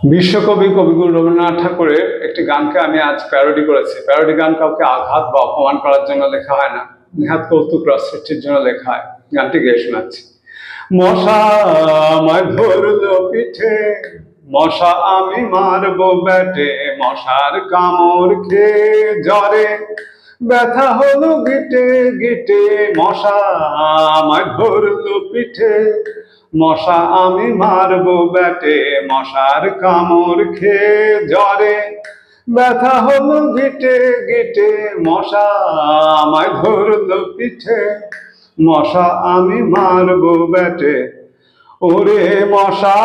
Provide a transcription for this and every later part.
বিশ্বকবি কবিগুরু রবীন্দ্রনাথ ঠাকুরের একটি গানকে আমি আজ প্যারোডি করেছি। প্যারোডি গান কাউকে আঘাত বা অপমান করার জন্য লেখা হয় না, নিহাত কৌতুক রস সৃষ্টির জন্য লেখা হয়। গানটি গেয়ে শোনাচ্ছি। মশা আমায় ধরলো পিঠে, মশা আমি মারবো ব্যাটে, মশার কামড় খেয়ে জ্বরে ব্যথা হলো গিটে গিটে, মশা আমায় ধরলো পিঠে, মশা আমি মারবো ব্যাটে, মশার কামড় খেয়ে জ্বরে ব্যথা হলো গিটে গিটে, মশা আমায় ধরলো পিঠে, মশা আমি মারবো ব্যাটে। ওরে মশা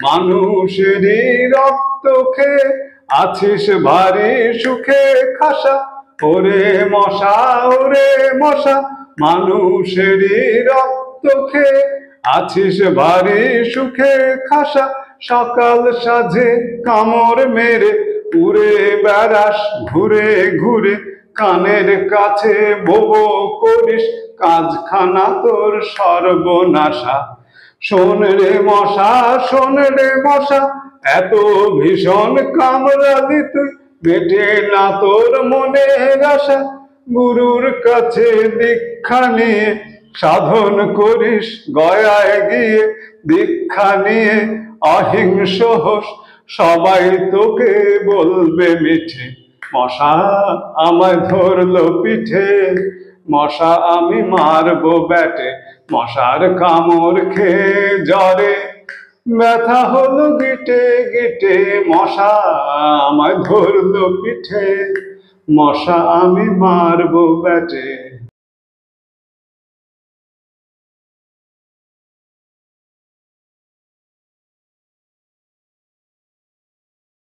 মানুষেরই রক্ত খেয়ে আছিস ভারী সুখে খাসা। ওরে মশা মানুষেরই রক্ত খেয়ে আছিস ভারী সুখে খাসা। সকাল সাজে কামড় মেরে উড়ে বেড়াস ঘুরে ঘুরে, কানের কাছে বোবো করিস কাজখানা তোর সর্বনাশা। শোন রে মশা এত ভীষণ কামড়ালি তুই, মেটে না তোর মনের আশা। গুরুর কাছে দীক্ষা নিয়ে সাধন করিস গয়ায় গিয়ে, দীক্ষা নিয়ে অহিংস হোস, সবাই তোকে বলবে মিঠে। মশা আমায় ধরলো পিঠে, মশা আমি মারবো ব্যাটে, মশার কামড় খেয়ে জ্বরে ব্যথা হলো গিটে গিটে, মশা আমায় ধরলো পিঠে, মশা আমি মারবো ব্যাটে।